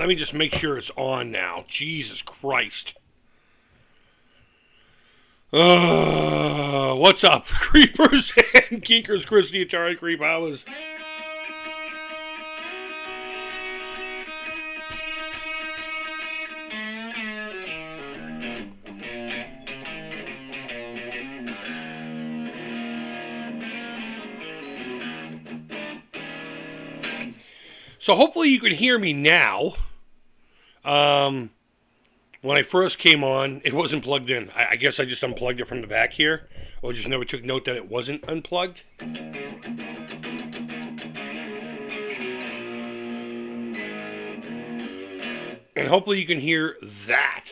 Let me just make sure it's on now. Jesus Christ. What's up, creepers and geekers? Chris the Atari Creep. I was... So hopefully you can hear me now. When I first came on, it wasn't plugged in. I guess I just unplugged it from the back here, or just never took note that it wasn't unplugged. And hopefully you can hear that.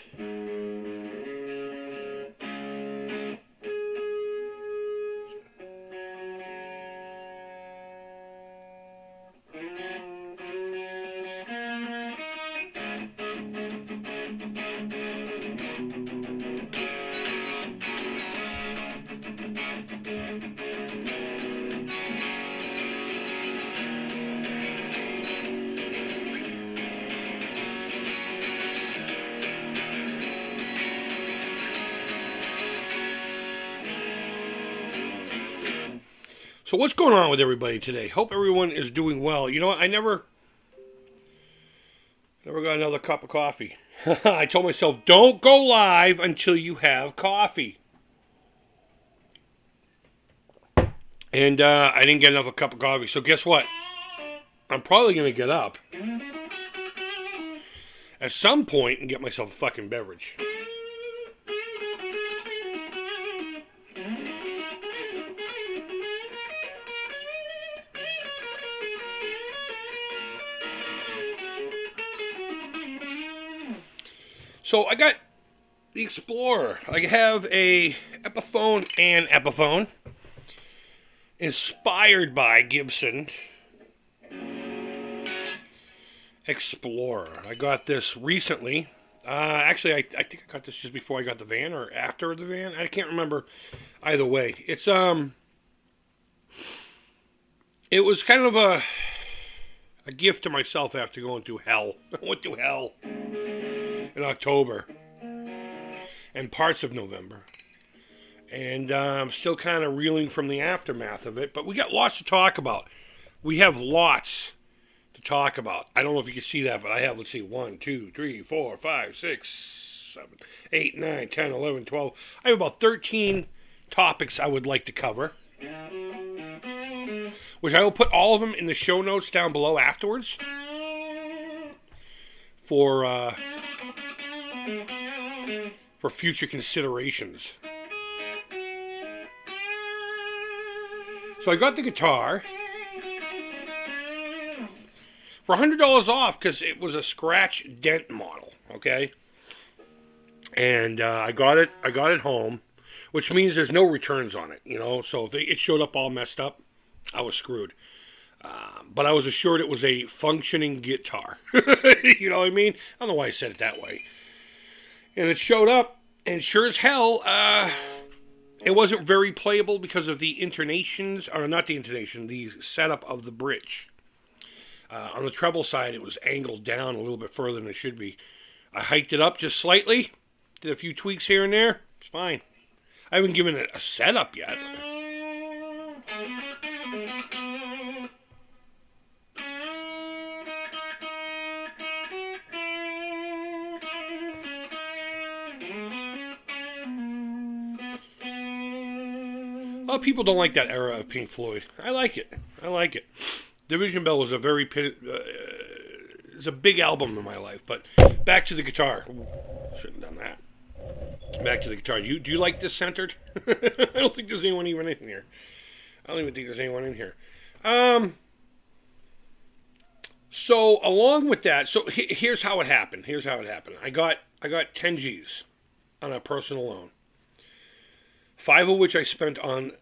So what's going on with everybody today? Hope everyone is doing well. You know what? I never got another cup of coffee. I told myself, don't go live until you have coffee. And I didn't get another cup of coffee. So guess what? I'm probably going to get up at some point and get myself a fucking beverage. So I got the Explorer. I have a Epiphone and Epiphone inspired by Gibson Explorer. I got this recently. Actually, I think I got this just before I got the van or after the van. I can't remember either way. It was kind of a gift to myself after going through hell. I went through hell in October and parts of November, and I'm still kind of reeling from the aftermath of it, but we got lots to talk about. We have lots to talk about. I don't know if you can see that, but I have, let's see, 1, 2, 3, 4, 5, 6, 7, 8, 9, 10, 11, 12. I have about 13 topics I would like to cover, which I will put all of them in the show notes down below afterwards for future considerations. So I got the guitar for $100 off because it was a scratch dent model, okay? And I got it home, which means there's no returns on it, you know? So if it showed up all messed up, I was screwed. But I was assured it was a functioning guitar. You know what I mean? I don't know why I said it that way. And it showed up, and sure as hell, it wasn't very playable because of the intonations, or not the intonation, the setup of the bridge. On the treble side, it was angled down a little bit further than it should be. I hiked it up just slightly, did a few tweaks here and there. It's fine. I haven't given it a setup yet. A lot of people don't like that era of Pink Floyd. I like it. Division Bell was it's a big album in my life. But back to the guitar. Shouldn't have done that. Back to the guitar. Do you like this centered? I don't think there's anyone even in here. I don't even think there's anyone in here. So along with that, so here's how it happened. I got 10 G's on a personal loan. 5 of which I spent on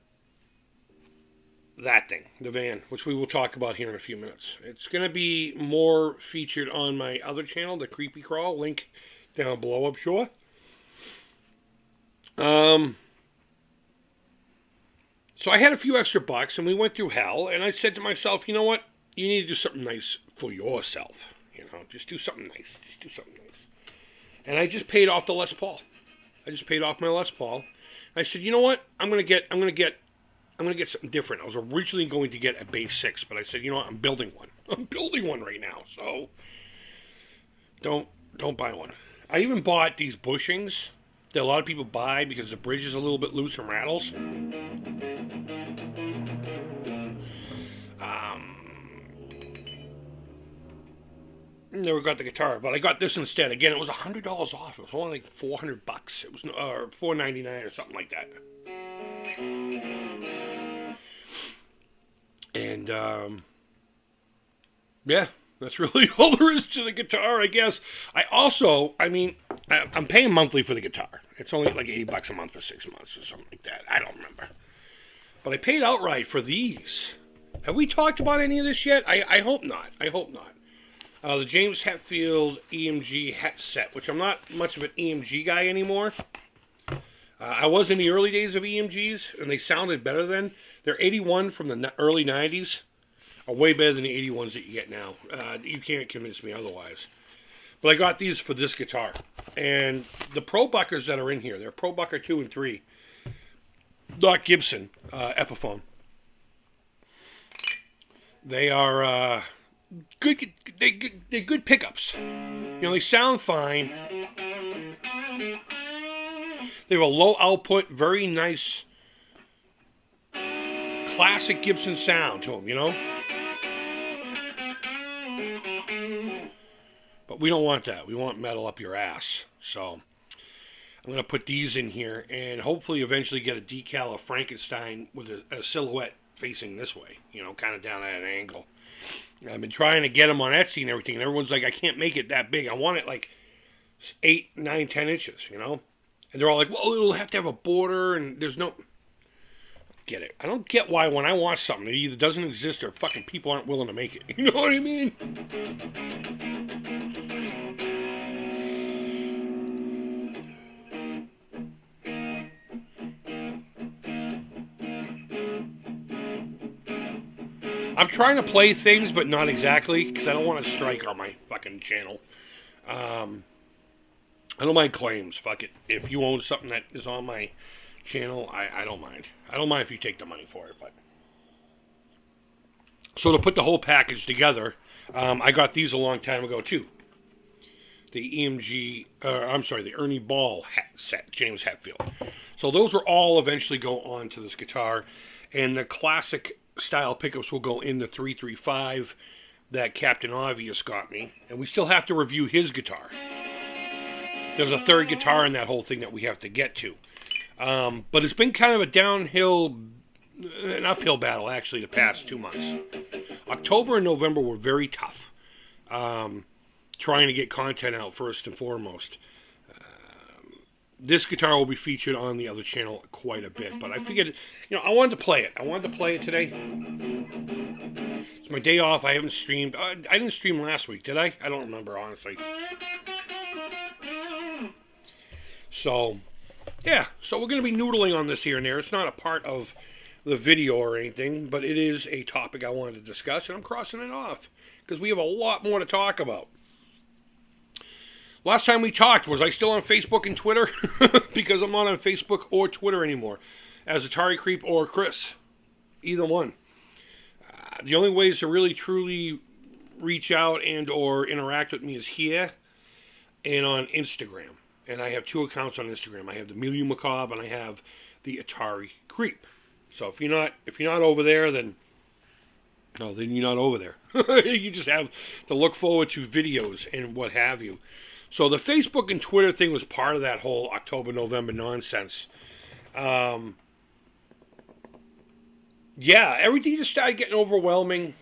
that thing, the van, which we will talk about here in a few minutes. It's going to be more featured on my other channel, the Creepy Crawl, link down below, I'm sure. So I had a few extra bucks, and we went through hell, and I said to myself, you know what? You need to do something nice for yourself. Just do something nice. Just do something nice. And I just paid off the Les Paul. I just paid off my Les Paul. I said, you know what? I'm gonna get something different. I was originally going to get a Bass 6, but I said, you know what? I'm building one. I'm building one right now. So don't buy one. I even bought these bushings that a lot of people buy because the bridge is a little bit loose and rattles. Never got the guitar, but I got this instead. Again, it was $100 off. It was only like $400. It was $4.99 or something like that. And yeah, that's really all there is to the guitar, I guess. I'm paying monthly for the guitar. It's only like $80 a month for 6 months or something like that. I don't remember. But I paid outright for these. Have we talked about any of this yet? I hope not. I hope not. The James Hetfield EMG Het set, which I'm not much of an EMG guy anymore. I was in the early days of EMGs, and they sounded better then. They're 81 from the early 90s. Are way better than the 81s that you get now. You can't convince me otherwise. But I got these for this guitar. And the Pro Buckers that are in here, they're Pro Bucker 2 and 3. Not Gibson, Epiphone. They are good. They're good pickups. They sound fine. They have a low output, very nice, classic Gibson sound to them, But we don't want that. We want metal up your ass. So I'm going to put these in here and hopefully eventually get a decal of Frankenstein with a silhouette facing this way, kind of down at an angle. I've been trying to get them on Etsy and everything, and everyone's like, I can't make it that big. I want it like 8, 9, 10 inches, And they're all like, well, it'll have to have a border, and there's no... Get it. I don't get why when I want something, it either doesn't exist or fucking people aren't willing to make it. You know what I mean? I'm trying to play things, but not exactly, because I don't want to strike on my fucking channel. I don't mind claims. Fuck it. If you own something that is on my channel, I don't mind. I don't mind if you take the money for it, but... So to put the whole package together, I got these a long time ago, too. The the Ernie Ball set, James Hetfield. So those will all eventually go on to this guitar, and the classic style pickups will go in the 335 that Captain Obvious got me, and we still have to review his guitar. There's a third guitar in that whole thing that we have to get to. But it's been kind of an uphill battle, actually, the past 2 months. October and November were very tough. Trying to get content out first and foremost. This guitar will be featured on the other channel quite a bit, but I figured, I wanted to play it. I wanted to play it today. It's my day off. I haven't streamed. I didn't stream last week, did I? I don't remember, honestly. So... yeah, so we're going to be noodling on this here and there. It's not a part of the video or anything, but it is a topic I wanted to discuss, and I'm crossing it off because we have a lot more to talk about. Last time we talked, was I still on Facebook and Twitter? Because I'm not on Facebook or Twitter anymore, as Atari Creep or Chris. Either one. The only ways to really, truly reach out and or interact with me is here and on Instagram. And I have 2 accounts on Instagram. I have the Milieu Macabre and I have the Atari Creep. So if you're not over there, then you're not over there. You just have to look forward to videos and what have you. So the Facebook and Twitter thing was part of that whole October, November nonsense. Yeah, everything just started getting overwhelming.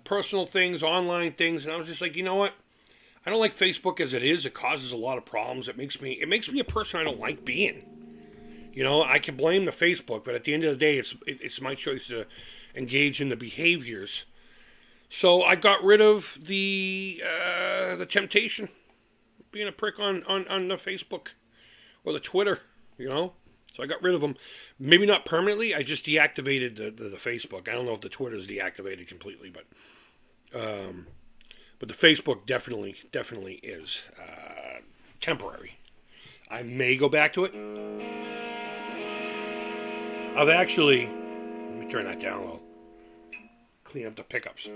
Personal things, online things, and I was just like, you know what? I don't like Facebook as it is. It causes a lot of problems. It makes me a person I don't like being. I can blame the Facebook, but at the end of the day, it's my choice to engage in the behaviors. So I got rid of the temptation of being a prick on the Facebook or the Twitter, So I got rid of them. Maybe not permanently. I just deactivated the Facebook. I don't know if the Twitter's deactivated completely, but But the Facebook definitely is temporary. I may go back to it. I've actually, let me turn that down a little. Clean up the pickups.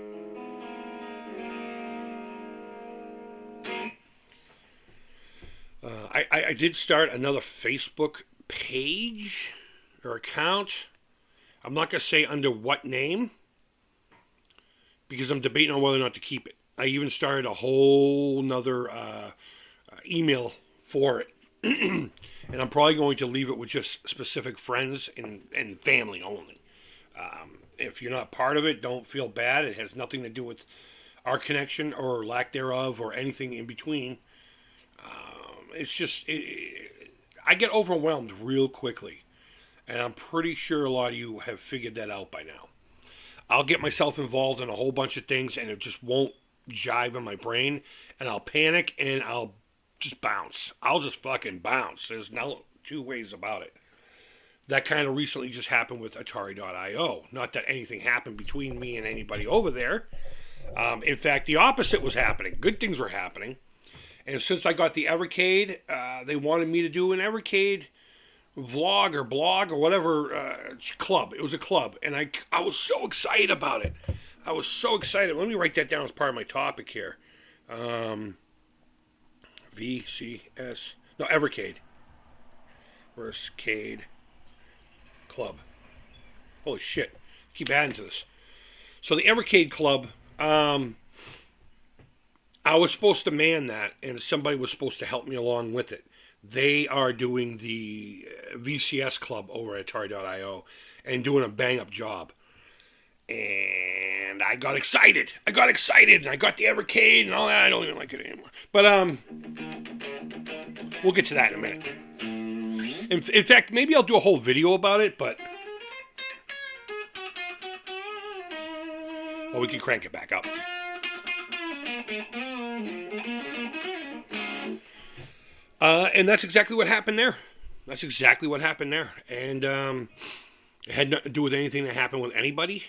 I did start another Facebook page or account. I'm not going to say under what name because I'm debating on whether or not to keep it. I even started a whole nother email for it. And I'm probably going to leave it with just specific friends and family only. If you're not part of it, don't feel bad. It has nothing to do with our connection or lack thereof or anything in between. It's just, I get overwhelmed real quickly. And I'm pretty sure a lot of you have figured that out by now. I'll get myself involved in a whole bunch of things and it just won't jive in my brain. And I'll panic and I'll just bounce. I'll just fucking bounce. There's no two ways about it. That kind of recently just happened with Atari.io. Not that anything happened between me and anybody over there. In fact, the opposite was happening. Good things were happening. And since I got the Evercade, they wanted me to do an Evercade vlog or blog or whatever club. It was a club. And I was so excited about it. I was so excited. Let me write that down as part of my topic here. VCS. No, Evercade. Evercade Club. Holy shit. Keep adding to this. So the Evercade Club, I was supposed to man that, and somebody was supposed to help me along with it. They are doing the VCS Club over at Atari.io and doing a bang-up job. And I got excited. And I got the Evercade and all that. I don't even like it anymore. But we'll get to that in a minute. In fact, maybe I'll do a whole video about it, but we can crank it back up. And that's exactly what happened there. And it had nothing to do with anything that happened with anybody.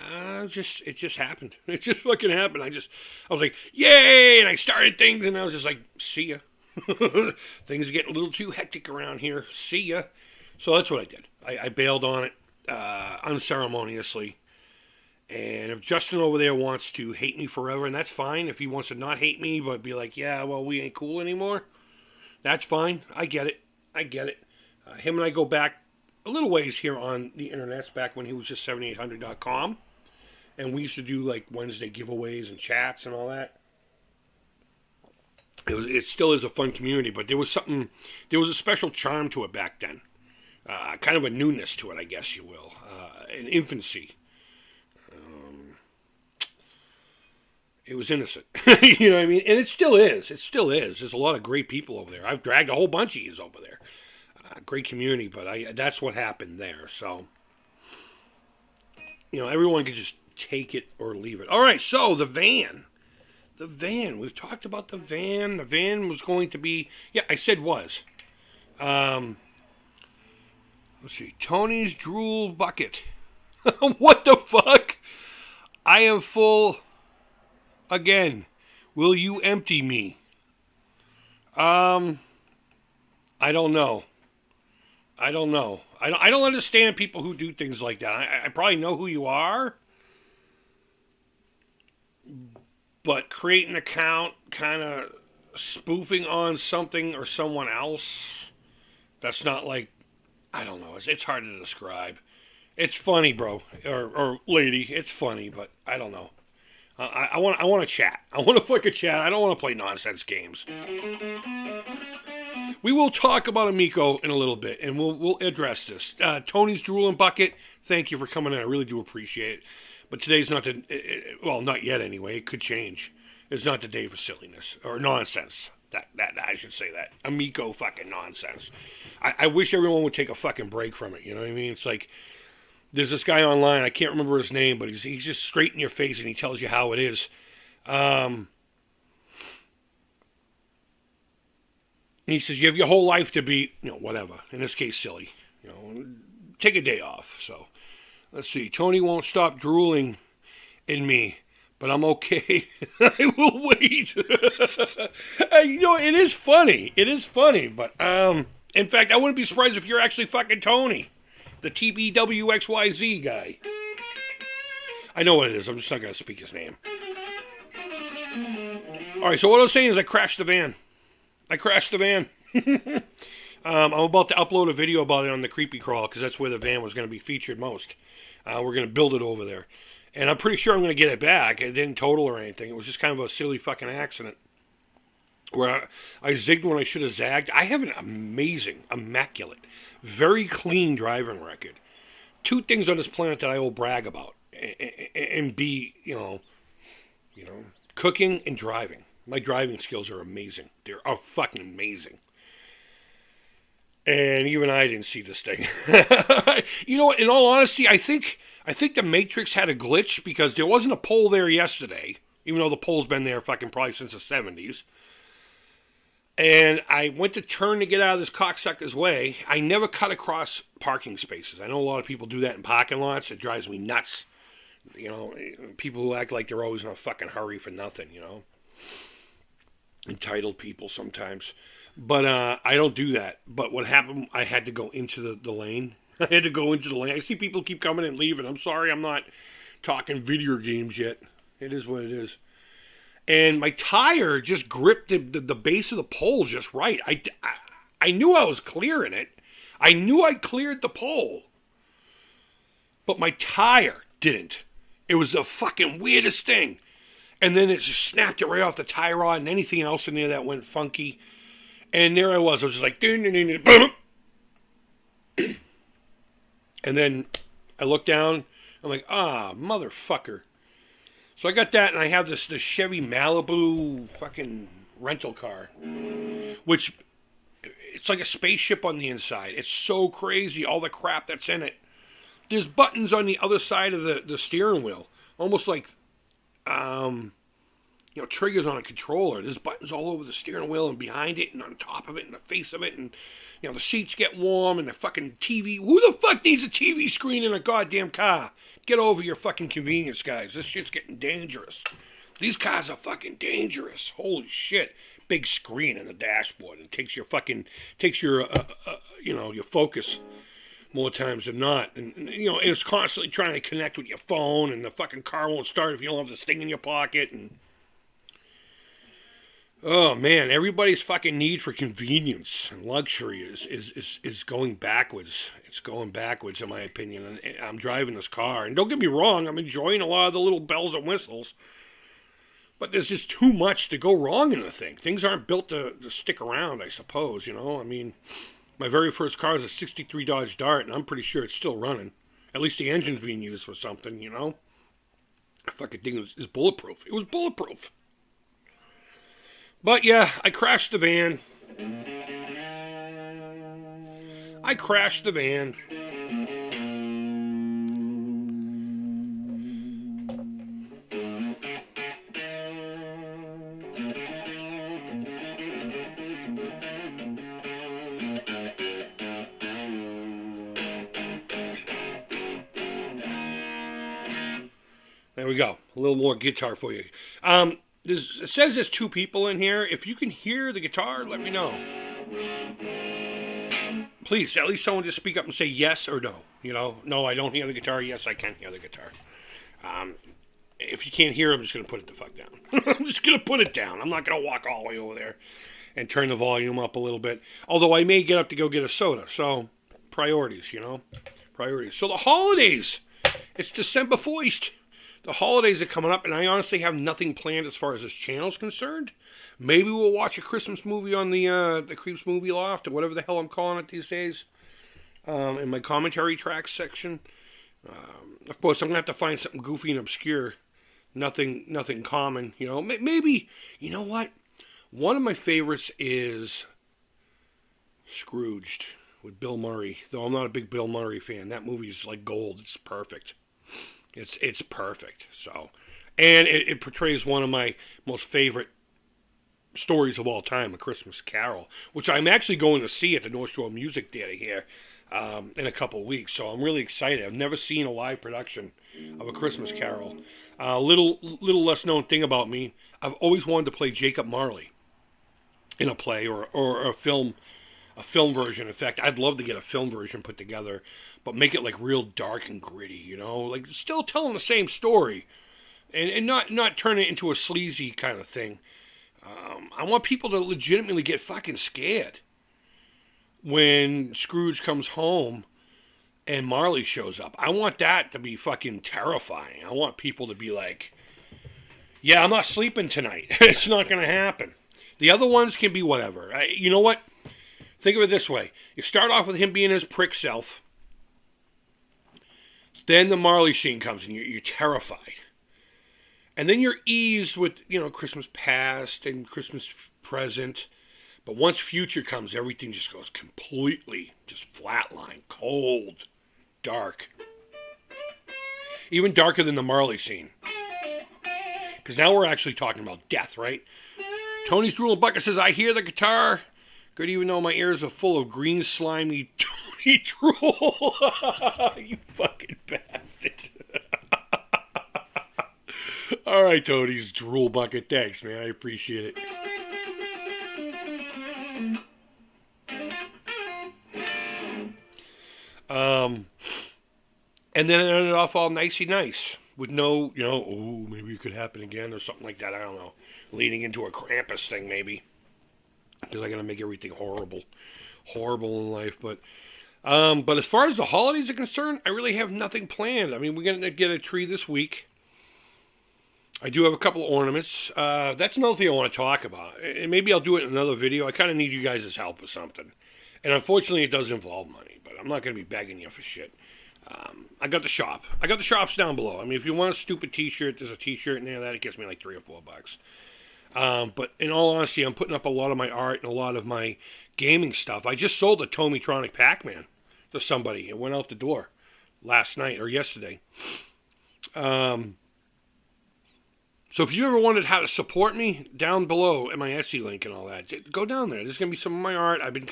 It just happened. It just fucking happened. I was like, yay! And I started things, and I was just like, see ya. Things get a little too hectic around here. See ya. So that's what I did. I bailed on it unceremoniously. And if Justin over there wants to hate me forever, and that's fine. If he wants to not hate me, but be like, yeah, well, we ain't cool anymore, that's fine. I get it. Him and I go back a little ways here on the internet, back when he was just 7800.com. And we used to do like Wednesday giveaways and chats and all that. It still is a fun community, but there was a special charm to it back then. Kind of a newness to it, I guess you will. An infancy. It was innocent. You know what I mean? And it still is. There's a lot of great people over there. I've dragged a whole bunch of yous over there. Great community, but that's what happened there. So, everyone could just take it or leave it. All right, so the van. We've talked about the van. The van was going to be, I said was. Let's see, Tony's drool bucket. What the fuck? I am full again. Will you empty me? I don't know. I don't understand people who do things like that. I probably know who you are. But create an account kind of spoofing on something or someone else, that's not like, I don't know. It's hard to describe. It's funny, bro, or lady. It's funny, but I don't know. I want to chat. I want to fucking chat. I don't want to play nonsense games. We will talk about Amico in a little bit, and we'll address this. Tony's Drool and Bucket, thank you for coming in. I really do appreciate it. But today's not well, not yet anyway. It could change. It's not the day for silliness or nonsense. That I should say that. Amico fucking nonsense. I wish everyone would take a fucking break from it. You know what I mean? It's like, there's this guy online, I can't remember his name, but he's just straight in your face and he tells you how it is. He says, you have your whole life to be, whatever. In this case, silly. Take a day off. So, let's see. Tony won't stop drooling in me, but I'm okay. I will wait. It is funny. It is funny, but in fact, I wouldn't be surprised if you're actually fucking Tony, the TBWXYZ guy. I know what it is. I'm just not gonna speak his name. All right. So what I was saying is, I crashed the van. I crashed the van. I'm about to upload a video about it on the Creepy Crawl because that's where the van was going to be featured most. We're going to build it over there. And I'm pretty sure I'm going to get it back. It didn't total or anything. It was just kind of a silly fucking accident where I zigged when I should have zagged. I have an amazing, immaculate, very clean driving record. Two things on this planet that I will brag about and be, cooking and driving. My driving skills are amazing. They're fucking amazing. And even I didn't see this thing. In all honesty, I think the Matrix had a glitch because there wasn't a pole there yesterday, even though the pole's been there fucking probably since the 70s. And I went to turn to get out of this cocksucker's way. I never cut across parking spaces. I know a lot of people do that in parking lots. It drives me nuts. People who act like they're always in a fucking hurry for nothing, Entitled people sometimes. But I don't do that. But what happened, I had to go into the lane. I had to go into the lane. I see people keep coming and leaving. I'm sorry I'm not talking video games yet. It is what it is. And my tire just gripped the base of the pole just right. I knew I was clearing it. I knew I cleared the pole. But my tire didn't. It was the fucking weirdest thing. And then it just snapped it right off the tie rod and anything else in there that went funky. And there I was just like, boom. And then I looked down. I'm like, motherfucker. So I got that, and I have this Chevy Malibu fucking rental car, which it's like a spaceship on the inside. It's so crazy, all the crap that's in it. There's buttons on the other side of the steering wheel, almost like triggers on a controller. There's buttons all over the steering wheel and behind it and on top of it and the face of it. And, the seats get warm and the fucking TV. Who the fuck needs a TV screen in a goddamn car? Get over your fucking convenience, guys. This shit's getting dangerous. These cars are fucking dangerous. Holy shit. Big screen in the dashboard and takes your your focus more times than not. And it's constantly trying to connect with your phone and the fucking car won't start if you don't have this thing in your pocket. And oh man, everybody's fucking need for convenience and luxury is going backwards. It's going backwards in my opinion. And I'm driving this car, and don't get me wrong, I'm enjoying a lot of the little bells and whistles. But there's just too much to go wrong in the thing. Things aren't built to stick around, I suppose, I mean, my very first car is a 63 Dodge Dart, and I'm pretty sure it's still running. At least the engine's being used for something, The fucking thing is bulletproof. It was bulletproof. But yeah, I crashed the van. There we go. A little more guitar for you. It says there's two people in here. If you can hear the guitar, let me know. Please, at least someone just speak up and say yes or no. No, I don't hear the guitar. Yes, I can hear the guitar. If you can't hear, I'm just going to put it the fuck down. I'm just going to put it down. I'm not going to walk all the way over there and turn the volume up a little bit. Although I may get up to go get a soda. So, priorities, Priorities. So the holidays. It's December 1st. The holidays are coming up, and I honestly have nothing planned as far as this channel's concerned. Maybe we'll watch a Christmas movie on the Creeps Movie Loft, or whatever the hell I'm calling it these days, in my commentary tracks section. Of course, I'm going to have to find something goofy and obscure. Nothing common, Maybe, you know what? One of my favorites is Scrooged with Bill Murray, though I'm not a big Bill Murray fan. That movie is like gold. It's perfect. It's perfect. So, and it portrays one of my most favorite stories of all time, A Christmas Carol, which I'm actually going to see at the North Shore Music Theater here in a couple of weeks. So I'm really excited. I've never seen a live production of A Christmas Carol. Little less known thing about me, I've always wanted to play Jacob Marley in a play or a film version. In fact, I'd love to get a film version put together, but make it like real dark and gritty, like still telling the same story, and not turn it into a sleazy kind of thing. I want people to legitimately get fucking scared when Scrooge comes home and Marley shows up. I want that to be fucking terrifying. I want people to be like, yeah, I'm not sleeping tonight. It's not going to happen. The other ones can be whatever. You know what? Think of it this way. You start off with him being his prick self. Then the Marley scene comes and you're terrified. And then you're eased with, Christmas past and Christmas present. But once future comes, everything just goes completely just flatline, cold, dark. Even darker than the Marley scene. Because now we're actually talking about death, right? Tony's Drool Bucket says, I hear the guitar. Good, even though my ears are full of green, slimy Tony drool. You fucking bastard. All right, Tony's Drool Bucket. Thanks, man. I appreciate it. And then it ended off all nicey nice. With no, maybe it could happen again or something like that. I don't know. Leading into a Krampus thing, maybe. Because I'm going to make everything horrible in life. But as far as the holidays are concerned, I really have nothing planned. I mean, we're going to get a tree this week. I do have a couple of ornaments. That's another thing I want to talk about. And maybe I'll do it in another video. I kind of need you guys' help with something. And unfortunately, it does involve money. But I'm not going to be begging you for shit. I got the shop. I got the shops down below. I mean, if you want a stupid t-shirt, there's a t-shirt in there. That it gets me like $3 or $4. But in all honesty, I'm putting up a lot of my art and a lot of my gaming stuff. I just sold a Tomitronic Pac-Man to somebody. It went out the door last night or yesterday. So if you ever wondered how to support me, down below at my Etsy link and all that, go down there. There's going to be some of my art. I've been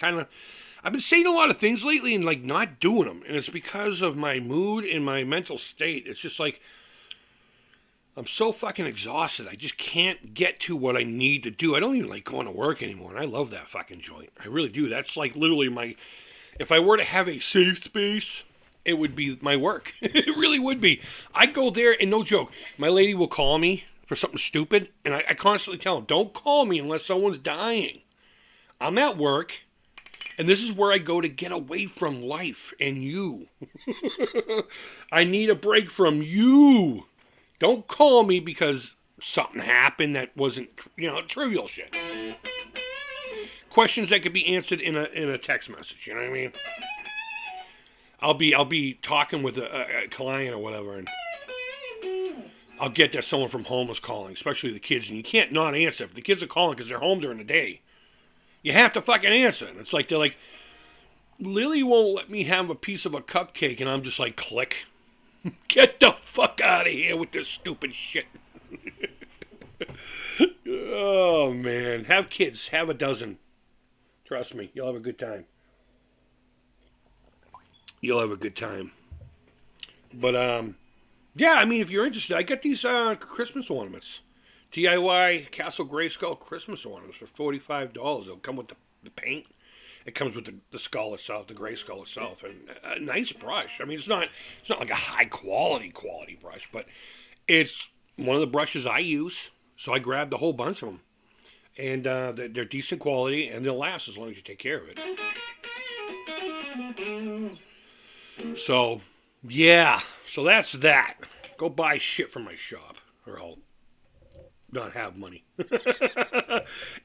saying a lot of things lately and like not doing them. And it's because of my mood and my mental state. It's just like, I'm so fucking exhausted. I just can't get to what I need to do. I don't even like going to work anymore. And I love that fucking joint. I really do. That's like literally if I were to have a safe space, it would be my work. It really would be. I go there and no joke. My lady will call me for something stupid. And I constantly tell them, don't call me unless someone's dying. I'm at work. And this is where I go to get away from life and you. I need a break from you. Don't call me because something happened that wasn't, trivial shit. Questions that could be answered in a text message, you know what I mean? I'll be talking with a client or whatever, and I'll get that someone from home is calling, especially the kids, and you can't not answer. If the kids are calling because they're home during the day, you have to fucking answer. And it's like, they're like, Lily won't let me have a piece of a cupcake, and I'm just like, click. Get the fuck out of here with this stupid shit. Oh, man. Have kids. Have a dozen. Trust me. You'll have a good time. You'll have a good time. But, yeah, I mean, if you're interested, I got these Christmas ornaments. DIY Castle Grayskull Christmas ornaments for $45. They'll come with the paint. It comes with the skull itself, the gray skull itself, and a nice brush. I mean, it's not like a high quality brush, but it's one of the brushes I use. So I grabbed a whole bunch of them, and they're decent quality, and they'll last as long as you take care of it. So, yeah. So that's that. Go buy shit from my shop, or I'll not have money.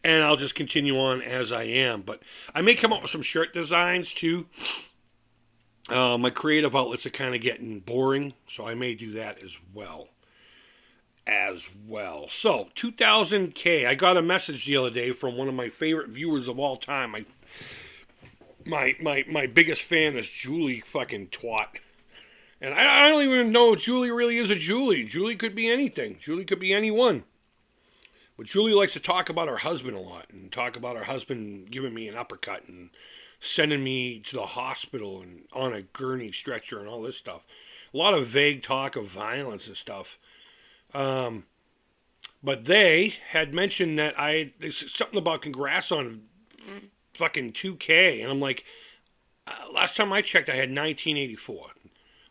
And I'll just continue on as I am. But I may come up with some shirt designs too. My creative outlets are kind of getting boring, so I may do that as well. So 2000K. I got a message the other day from one of my favorite viewers of all time. My biggest fan is Julie fucking Twat. And I don't even know if Julie really is a Julie. Julie could be anything. Julie could be anyone. But Julie likes to talk about her husband a lot, and talk about her husband giving me an uppercut, and sending me to the hospital and on a gurney stretcher and all this stuff. A lot of vague talk of violence and stuff. Um, but they had mentioned that there's something about congrats on fucking 2K. And I'm like, last time I checked, I had 1984.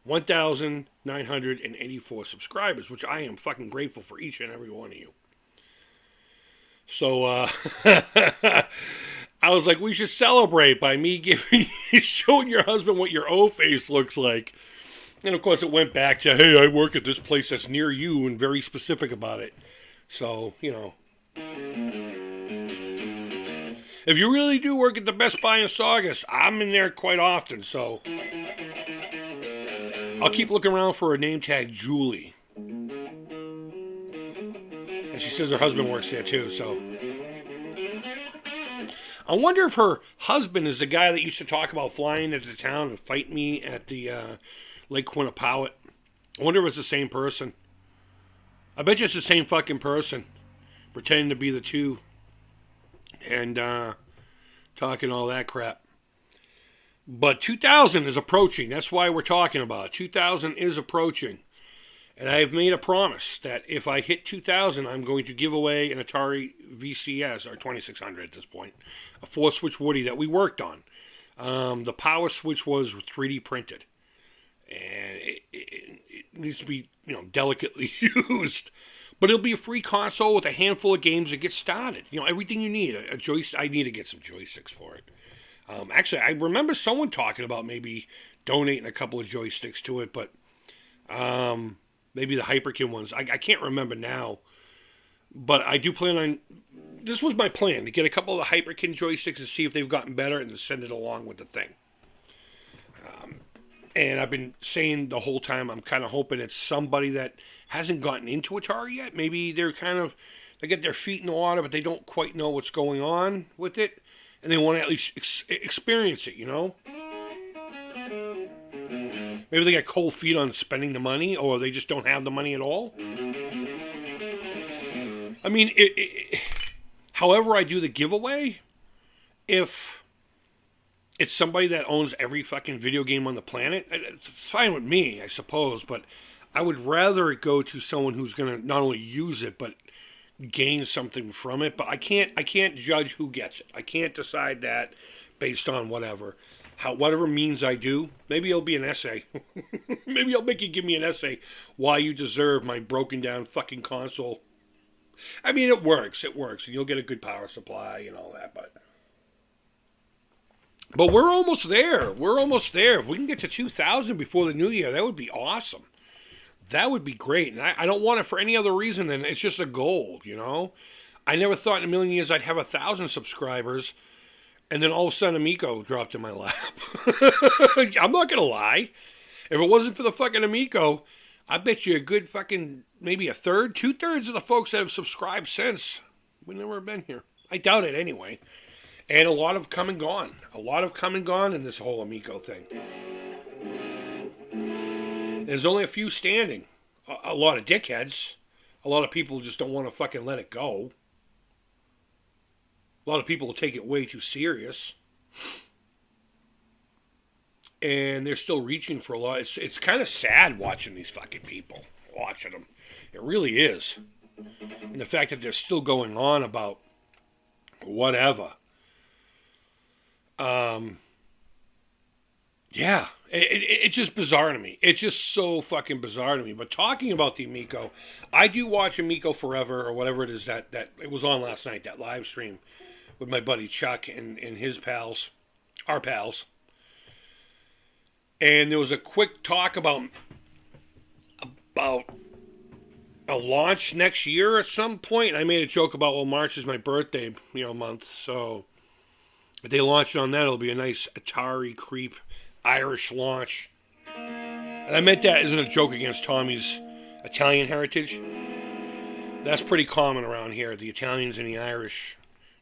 1,984 subscribers, which I am fucking grateful for each and every one of you. So, I was like, we should celebrate by me showing your husband what your O face looks like. And of course, it went back to, hey, I work at this place that's near you, and very specific about it. So, if you really do work at the Best Buy in Saugus, I'm in there quite often. So, I'll keep looking around for a name tag, Julie. And she says her husband works there too, so. I wonder if her husband is the guy that used to talk about flying into town and fight me at the Lake Quinnipiac. I wonder if it's the same person. I bet you it's the same fucking person. Pretending to be the two. And talking all that crap. But 2000 is approaching. That's why we're talking about it. 2000 is approaching. And I've made a promise that if I hit 2000, I'm going to give away an Atari VCS, or 2600 at this point, a 4-switch Woody that we worked on. The power switch was 3D printed. And it needs to be, delicately used. But it'll be a free console with a handful of games to get started. Everything you need. A joystick. I need to get some joysticks for it. Actually, I remember someone talking about maybe donating a couple of joysticks to it, but maybe the Hyperkin ones. I can't remember now. But I do plan on... This was my plan, to get a couple of the Hyperkin joysticks and see if they've gotten better and to send it along with the thing. And I've been saying the whole time, I'm kind of hoping it's somebody that hasn't gotten into Atari yet. Maybe they get their feet in the water, but they don't quite know what's going on with it. And they want to at least experience it, Maybe they got cold feet on spending the money, or they just don't have the money at all. I mean, however I do the giveaway, if it's somebody that owns every fucking video game on the planet, it's fine with me, I suppose, but I would rather it go to someone who's going to not only use it, but gain something from it. But I can't judge who gets it. I can't decide that based on whatever means I do. Maybe it'll be an essay. Maybe I'll make you give me an essay why you deserve my broken down fucking console. I mean, it works, and you'll get a good power supply and all that, but we're almost there. If we can get to 2000 before the new year, that would be awesome. That would be great. And I don't want it for any other reason than it's just a goal, I never thought in a million years I'd have 1,000 subscribers, and then all of a sudden Amico dropped in my lap. I'm not going to lie. If it wasn't for the fucking Amico, I bet you a good fucking, maybe a third, 2/3 of the folks that have subscribed since would never have been here. I doubt it anyway. And a lot have come and gone. In this whole Amico thing. There's only a few standing. A lot of dickheads. A lot of people just don't want to fucking let it go. A lot of people will take it way too serious. And they're still reaching for a lot. It's kind of sad watching these fucking people. Watching them. It really is. And the fact that they're still going on about whatever. Yeah, it's just bizarre to me. It's just so fucking bizarre to me. But talking about the Amico, I do watch Amico Forever, or whatever it is that it was on last night, that live stream with my buddy Chuck and his pals, our pals. And there was a quick talk about a launch next year at some point. And I made a joke about, well, March is my birthday, month, so if they launch on that, it'll be a nice Atari Creep Irish launch. And I meant that isn't a joke against Tommy's Italian heritage. That's pretty common around here, the Italians and the Irish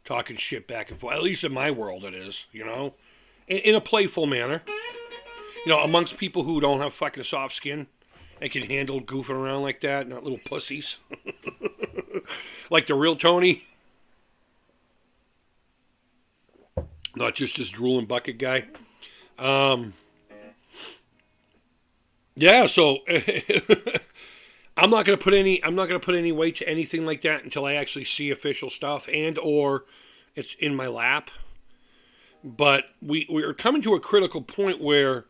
talking shit back and forth. At least in my world it is, in a playful manner. Amongst people who don't have fucking soft skin and can handle goofing around like that, not little pussies. Like the real Tony. not just this drooling bucket guy. Um, yeah, so I'm not gonna put any weight to anything like that until I actually see official stuff and or it's in my lap. But we are coming to a critical point where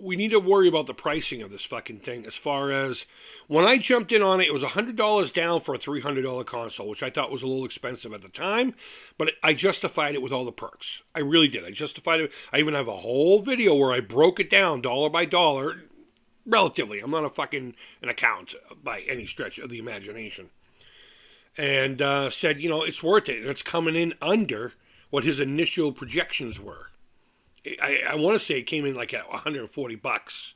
we need to worry about the pricing of this fucking thing. As far as when I jumped in on it, it was $100 down for a $300 console, which I thought was a little expensive at the time, but I justified it with all the perks. I really did. I justified it. I even have a whole video where I broke it down dollar by dollar, relatively. I'm not an accountant by any stretch of the imagination, and said, it's worth it, and it's coming in under what his initial projections were. I want to say it came in like at $140.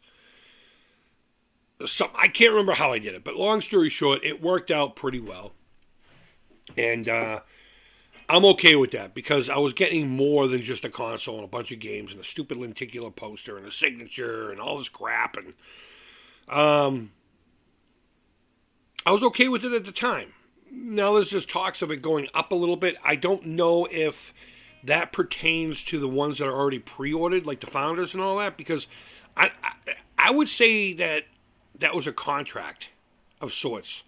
I can't remember how I did it, but long story short, it worked out pretty well. And I'm okay with that because I was getting more than just a console and a bunch of games and a stupid lenticular poster and a signature and all this crap. And I was okay with it at the time. Now there's just talks of it going up a little bit. I don't know if that pertains to the ones that are already pre-ordered, like the Founders and all that, because I would say that was a contract of sorts,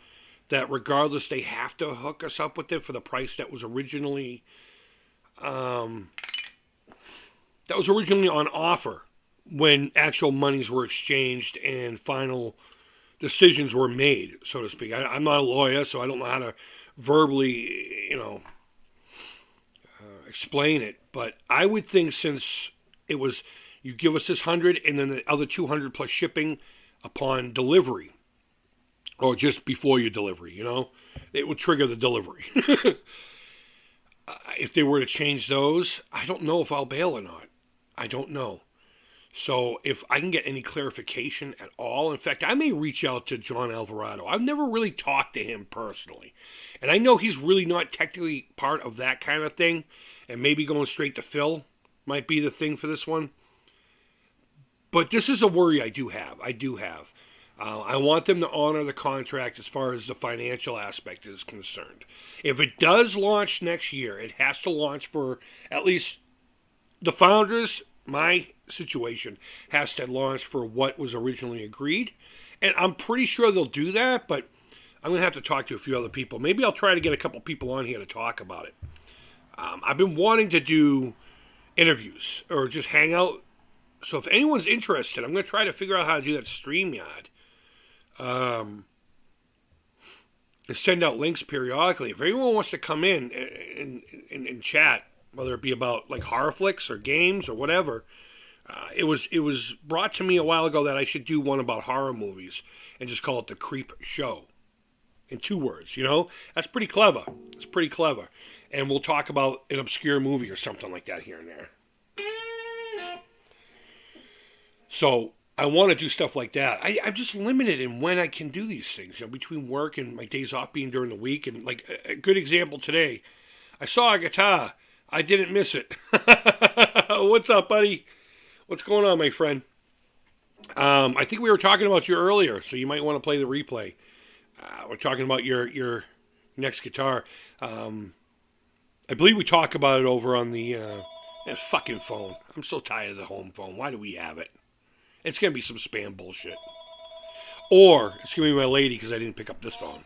that regardless they have to hook us up with it for the price that was originally on offer when actual monies were exchanged and final decisions were made, so to speak. I'm not a lawyer, so I don't know how to verbally, explain it, but I would think since it was you give us this 100 and then the other 200 plus shipping upon delivery or just before your delivery, it would trigger the delivery. If they were to change those, I don't know if I'll bail or not. I don't know. So if I can get any clarification at all, in fact, I may reach out to John Alvarado. I've never really talked to him personally. And I know he's really not technically part of that kind of thing. And maybe going straight to Phil might be the thing for this one. But this is a worry I do have. I want them to honor the contract as far as the financial aspect is concerned. If it does launch next year, it has to launch for at least the Founders. My situation has to launch for what was originally agreed. And I'm pretty sure they'll do that, but I'm going to have to talk to a few other people. Maybe I'll try to get a couple people on here to talk about it. I've been wanting to do interviews or just hang out. So if anyone's interested, I'm going to try to figure out how to do that StreamYard. And send out links periodically. If anyone wants to come in and chat, whether it be about like horror flicks or games or whatever, it was brought to me a while ago that I should do one about horror movies and just call it the Creep Show. In 2 words, That's pretty clever. It's pretty clever. And we'll talk about an obscure movie or something like that here and there. So I want to do stuff like that. I'm just limited in when I can do these things, between work and my days off being during the week. And like a good example today, I saw a guitar. I didn't miss it. What's up, buddy? What's going on, my friend? I think we were talking about you earlier, so you might want to play the replay. We're talking about your next guitar. I believe we talk about it over on the that fucking phone. I'm so tired of the home phone. Why do we have it? It's going to be some spam bullshit. Or it's going to be my lady because I didn't pick up this phone.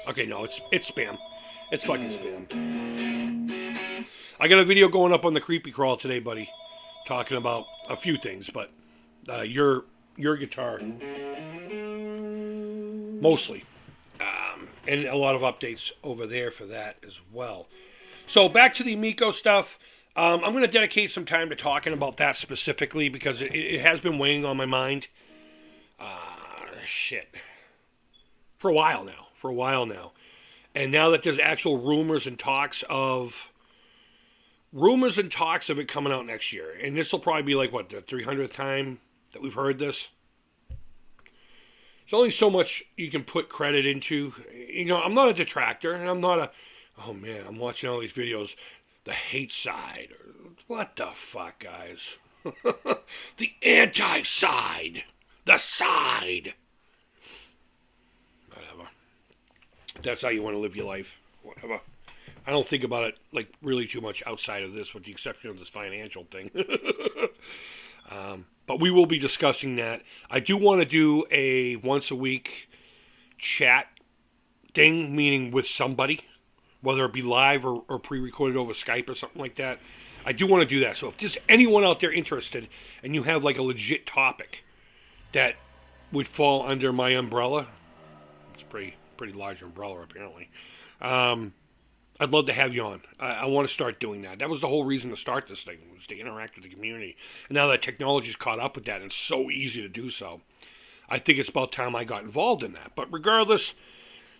Okay, no, it's spam. It's fucking spam. I got a video going up on the Creepy Crawl today, buddy, talking about a few things, but your guitar mostly, and a lot of updates over there for that as well. So back to the Miko stuff. I'm going to dedicate some time to talking about that specifically because it has been weighing on my mind. For a while now. And now that there's actual rumors and talks of it coming out next year. And this will probably be like, the 300th time that we've heard this? There's only so much you can put credit into. I'm not a detractor, and I'm not I'm watching all these videos, the hate side. What the fuck, guys? The anti-side. The side. Whatever. That's how you want to live your life. whatever. I don't think about it like really too much outside of this, with the exception of this financial thing. But we will be discussing that. I do want to do a once a week chat thing, meaning with somebody, whether it be live or pre-recorded over Skype or something like that. I do want to do that. So if there's anyone out there interested and you have like a legit topic that would fall under my umbrella, it's a pretty large umbrella apparently. I'd love to have you on. I want to start doing that. That was the whole reason to start this thing, was to interact with the community. And now that technology's caught up with that, and it's so easy to do so, I think it's about time I got involved in that. But regardless,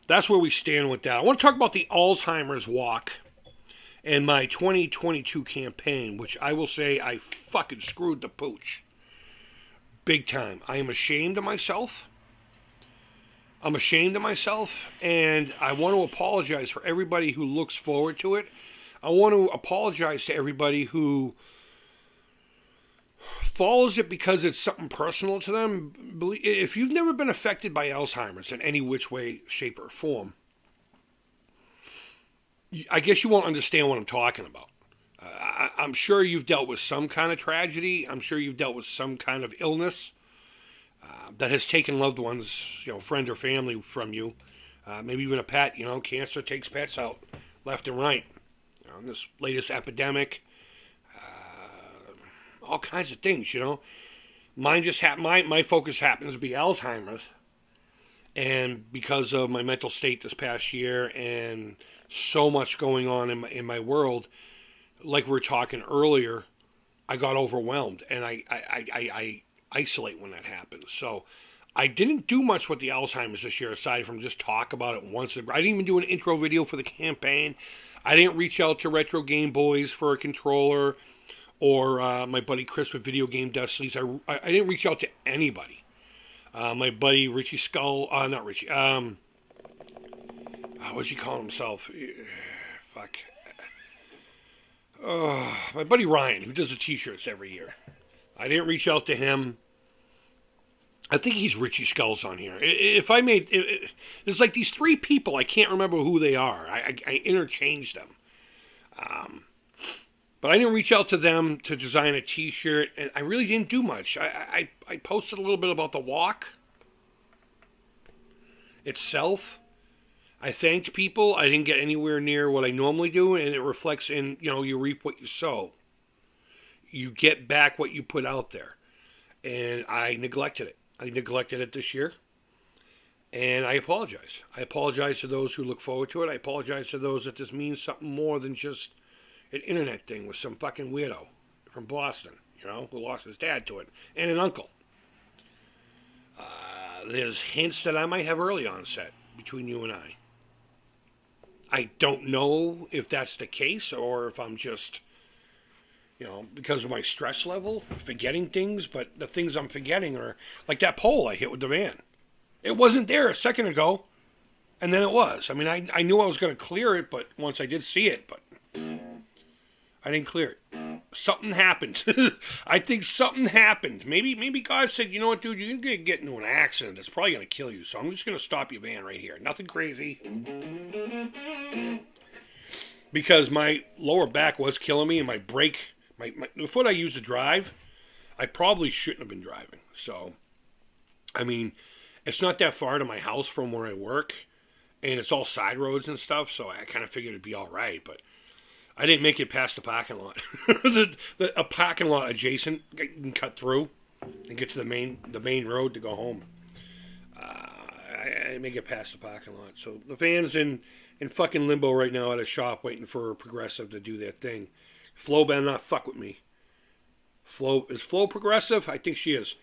that's where we stand with that. I want to talk about the Alzheimer's walk and my 2022 campaign, which I will say I fucking screwed the pooch. Big time. I am ashamed of myself. I'm ashamed of myself, and I want to apologize for everybody who looks forward to it. I want to apologize to everybody who follows it because it's something personal to them. If you've never been affected by Alzheimer's in any which way, shape, or form, I guess you won't understand what I'm talking about. I'm sure you've dealt with some kind of tragedy. I'm sure you've dealt with some kind of illness that has taken loved ones, friend or family from you. Maybe even a pet. Cancer takes pets out left and right. In this latest epidemic, all kinds of things. Mine just my focus happens to be Alzheimer's, and because of my mental state this past year and so much going on in my world, like we were talking earlier, I got overwhelmed, and I isolate when that happens. So I didn't do much with the Alzheimer's this year aside from just talk about it once. I didn't even do an intro video for the campaign. I didn't reach out to Retro Game Boys for a controller, or my buddy Chris with Video Game Destinies. I didn't reach out to anybody. My buddy Richie Skull, not Richie, what's he calling himself? Fuck. My buddy Ryan, who does the t-shirts every year. I didn't reach out to him. I think he's Richie Skulls on here. There's like these three people, I can't remember who they are. I interchange them. But I didn't reach out to them to design a t-shirt, and I really didn't do much. I posted a little bit about the walk itself. I thanked people. I didn't get anywhere near what I normally do, and it reflects in, you reap what you sow. You get back what you put out there. And I neglected it. I neglected it this year. And I apologize. I apologize to those who look forward to it. I apologize to those that this means something more than just an internet thing with some fucking weirdo from Boston, who lost his dad to it, and an uncle. There's hints that I might have early onset between you and I. I don't know if that's the case or if I'm just, because of my stress level, forgetting things, but the things I'm forgetting are like that pole I hit with the van. It wasn't there a second ago, and then it was. I mean, I knew I was going to clear it, but once I did see it, but I didn't clear it. Something happened. I think something happened. Maybe God said, you know what, dude, you're going to get into an accident that's probably going to kill you, so I'm just going to stop your van right here. Nothing crazy. Because my lower back was killing me, and my brake, the foot I used to drive, I probably shouldn't have been driving. So, I mean, it's not that far to my house from where I work, and it's all side roads and stuff, so I kind of figured it'd be all right, but I didn't make it past the parking lot. A parking lot adjacent, you can cut through and get to the main road to go home. I didn't make it past the parking lot. So the van's in fucking limbo right now at a shop waiting for Progressive to do their thing. Flo better not fuck with me. Is Flo Progressive? I think she is.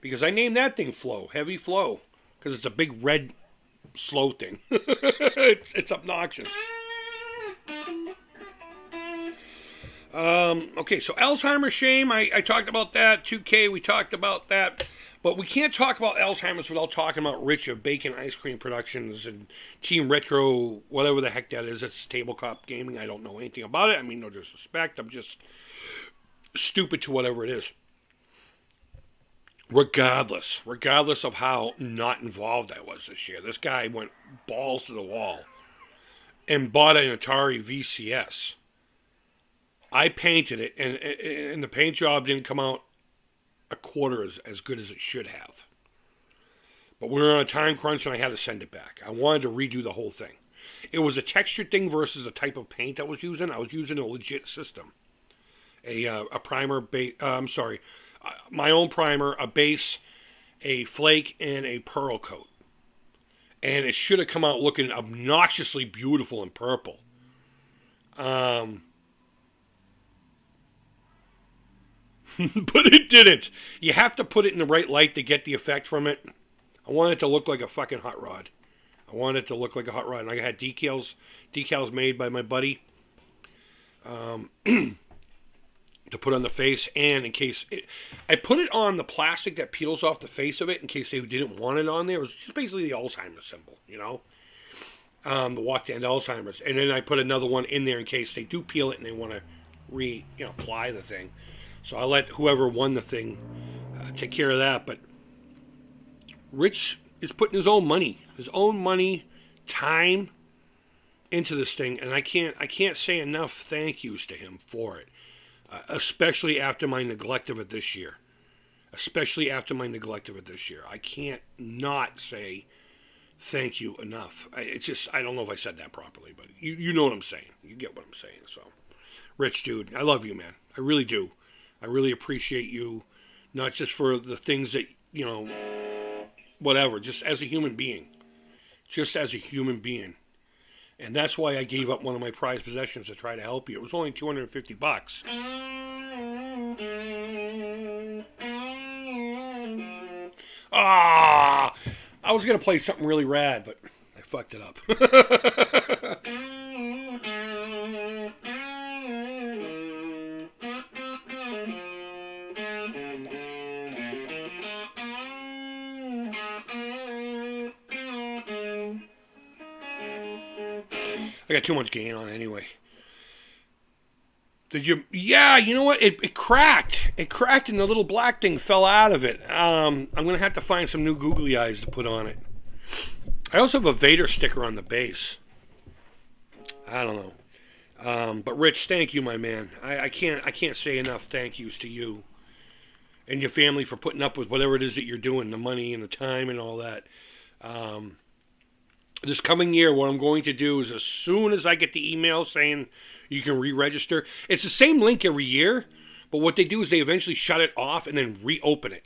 Because I named that thing Flo. Heavy Flo. Because it's a big red slow thing. It's obnoxious. Okay, so Alzheimer's shame, I talked about that. 2K, we talked about that. But we can't talk about Alzheimer's without talking about Rich of Bacon Ice Cream Productions and Team Retro, whatever the heck that is. It's tabletop gaming. I don't know anything about it. I mean, no disrespect. I'm just stupid to whatever it is. Regardless of how not involved I was this year, this guy went balls to the wall and bought an Atari VCS. I painted it, and the paint job didn't come out a quarter as good as it should have. But we were on a time crunch, and I had to send it back. I wanted to redo the whole thing. It was a textured thing versus the type of paint I was using. I was using a legit system. A primer, my own primer, a base, a flake, and a pearl coat. And it should have come out looking obnoxiously beautiful in purple. But it didn't. You have to put it in the right light to get the effect from it. I wanted it to look like a fucking hot rod. I wanted it to look like a hot rod. And I had decals made by my buddy to put on the face. And in case I put it on the plastic that peels off the face of it in case they didn't want it on there. It was just basically the Alzheimer's symbol, you know, the walk to end Alzheimer's. And then I put another one in there in case they do peel it and they want to apply the thing. So I let whoever won the thing take care of that. But Rich is putting his own money, time into this thing, and I can't say enough thank yous to him for it, especially after my neglect of it this year. I can't not say thank you enough. I don't know if I said that properly, but you know what I'm saying. You get what I'm saying. So, Rich, dude, I love you, man. I really do. I really appreciate you, not just for the things that, whatever, just as a human being. And that's why I gave up one of my prized possessions to try to help you. It was only $250. I was going to play something really rad, but I fucked it up. I got too much gain on it anyway. Did you? Yeah, you know what? It cracked. It cracked and the little black thing fell out of it. I'm going to have to find some new googly eyes to put on it. I also have a Vader sticker on the base. I don't know. But Rich, thank you, my man. I can't say enough thank yous to you and your family for putting up with whatever it is that you're doing, the money and the time and all that. This coming year, what I'm going to do is as soon as I get the email saying you can re-register, it's the same link every year, but what they do is they eventually shut it off and then reopen it.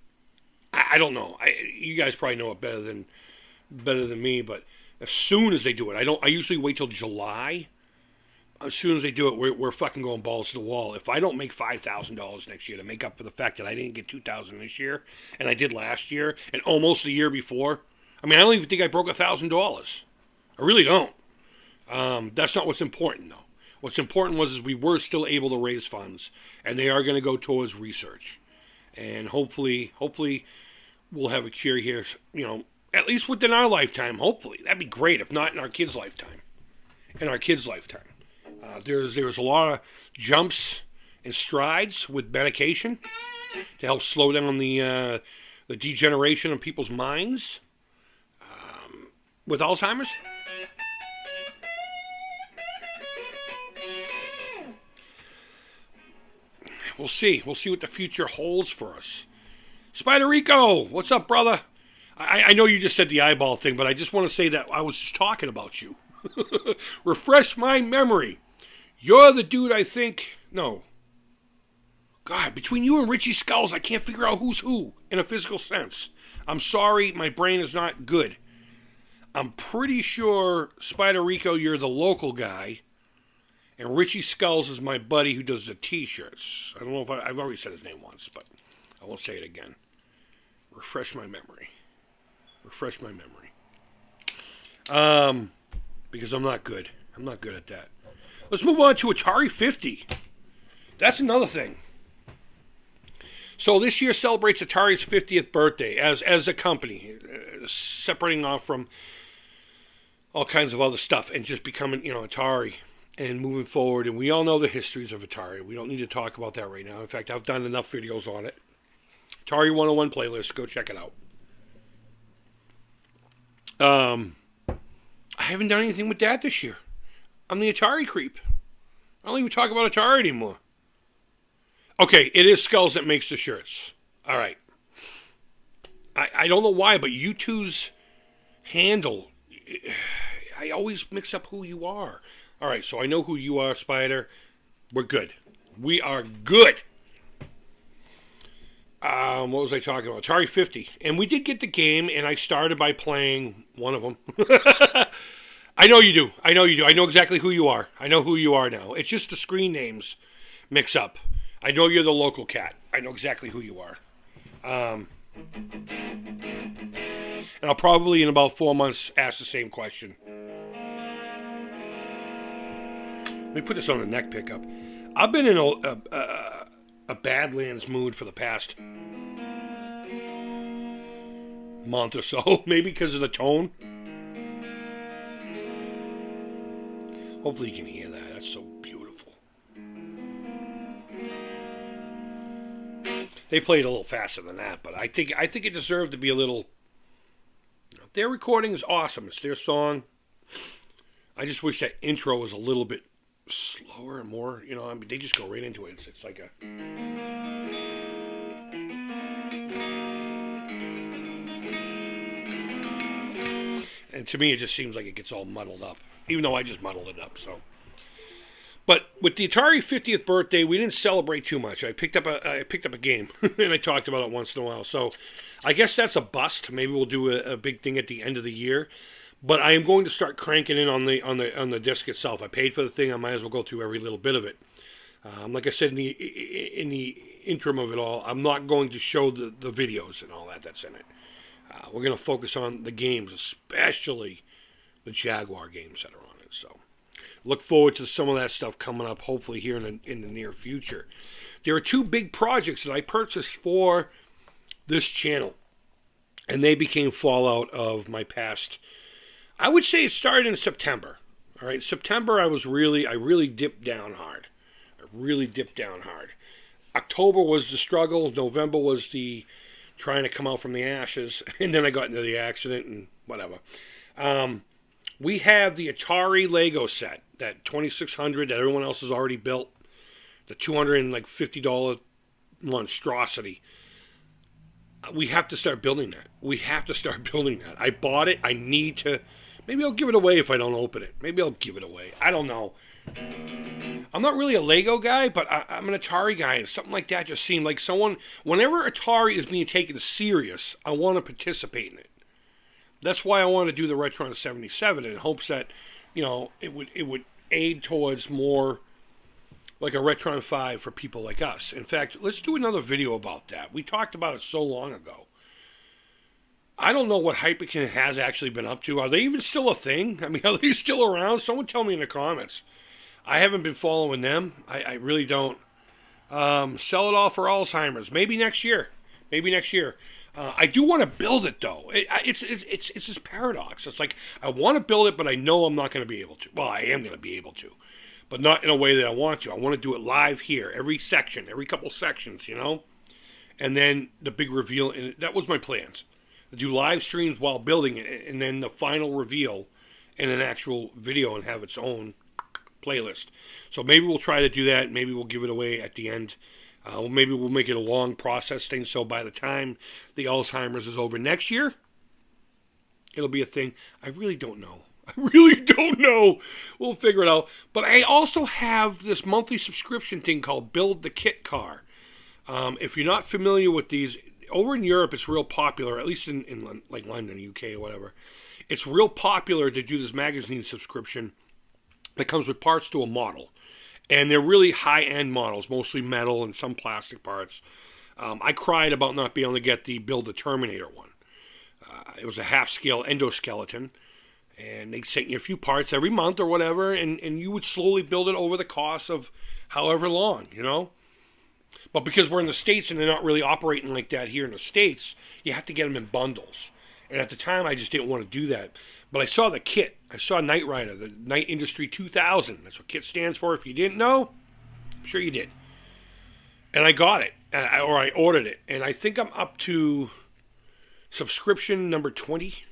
I don't know. You guys probably know it better than me, but as soon as they do it, I usually wait till July. As soon as they do it, we're fucking going balls to the wall. If I don't make $5,000 next year to make up for the fact that I didn't get $2,000 this year, and I did last year, and almost the year before, I don't even think I broke $1,000. I really don't. That's not what's important, though. What's important was we were still able to raise funds, and they are going to go towards research. And hopefully we'll have a cure here, at least within our lifetime, hopefully. That'd be great, if not in our kids' lifetime. There's a lot of jumps and strides with medication to help slow down the degeneration of people's minds with Alzheimer's. We'll see. We'll see what the future holds for us. Spider Rico, what's up, brother? I know you just said the eyeball thing, but I just want to say that I was just talking about you. Refresh my memory. You're the dude I think... No. God, between you and Richie Skulls, I can't figure out who's who in a physical sense. I'm sorry, my brain is not good. I'm pretty sure, Spider Rico, you're the local guy. And Richie Skulls is my buddy who does the t-shirts. I don't know if I've already said his name once, but I won't say it again. Refresh my memory. Because I'm not good. I'm not good at that. Let's move on to Atari 50. That's another thing. So this year celebrates Atari's 50th birthday as a company, separating off from all kinds of other stuff and just becoming, Atari and moving forward. And we all know the histories of Atari. We don't need to talk about that right now. In fact, I've done enough videos on it. Atari 101 playlist. Go check it out. I haven't done anything with that this year. I'm the Atari Creep. I don't even talk about Atari anymore. Okay, it is Skulls that makes the shirts. All right. I don't know why, but you two's handle, I always mix up who you are. All right, so I know who you are, Spider. We're good. We are good. What was I talking about? Atari 50. And we did get the game, and I started by playing one of them. I know you do. I know you do. I know exactly who you are. I know who you are now. It's just the screen names mix up. I know you're the local cat. I know exactly who you are. And I'll probably in about 4 months ask the same question. Let me put this on the neck pickup. I've been in a Badlands mood for the past month or so, maybe because of the tone. Hopefully you can hear that. That's so beautiful. They played a little faster than that, but I think it deserved to be a little. Their recording is awesome. It's their song. I just wish that intro was a little bit slower and more. I mean, they just go right into it. It's like a. And to me, it just seems like it gets all muddled up, even though I just muddled it up. So, but with the Atari 50th birthday, we didn't celebrate too much. I picked up a game, and I talked about it once in a while. So, I guess that's a bust. Maybe we'll do a big thing at the end of the year. But I am going to start cranking in on the disc itself. I paid for the thing. I might as well go through every little bit of it. Like I said in the interim of it all, I'm not going to show the videos and all that's in it. We're going to focus on the games, especially the Jaguar games that are on it. So look forward to some of that stuff coming up, hopefully here in the near future. There are two big projects that I purchased for this channel, and they became fallout of my past. I would say it started in September. All right, September I really dipped down hard. October was the struggle. November was the trying to come out from the ashes, and then I got into the accident and whatever. We have the Atari Lego set, that 2600 that everyone else has already built, the $250 monstrosity. We have to start building that. I bought it. I need to. Maybe I'll give it away if I don't open it. Maybe I'll give it away. I don't know. I'm not really a Lego guy, but I'm an Atari guy, and something like that just seemed like someone. Whenever Atari is being taken serious, I want to participate in it. That's why I want to do the Retron 77 in hopes that, it would aid towards more like a Retron 5 for people like us. In fact, let's do another video about that. We talked about it so long ago. I don't know what Hyperkin has actually been up to. Are they even still a thing? I mean, are they still around? Someone tell me in the comments. I haven't been following them. I really don't. Sell it all for alzheimers. Maybe next year. I do want to build it, though. It's this paradox. It's like, I want to build it, but I know I'm not going to be able to. Well, I am going to be able to. But not in a way that I want to. I want to do it live here. Every couple sections, And then the big reveal. And that was my plans. To do live streams while building it. And then the final reveal in an actual video and have its own playlist. So maybe we'll try to do that. Maybe we'll give it away at the end. Maybe we'll make it a long process thing. So by the time the Alzheimer's is over next year, it'll be a thing. I really don't know. We'll figure it out. But I also have this monthly subscription thing called Build the Kit Car. If you're not familiar with these, over in Europe it's real popular, at least in like London, UK, or whatever. It's real popular to do this magazine subscription that comes with parts to a model. And they're really high-end models, mostly metal and some plastic parts. I cried about not being able to get the Build the Terminator one. It was a half-scale endoskeleton, and they sent you a few parts every month or whatever, and you would slowly build it over the course of however long, But because we're in the States and they're not really operating like that here in the States, you have to get them in bundles. And at the time, I just didn't want to do that. But I saw the kit. I saw Knight Rider, the Knight Industry 2000. That's what KIT stands for. If you didn't know, I'm sure you did. And I got it, or I ordered it. And I think I'm up to subscription number 20,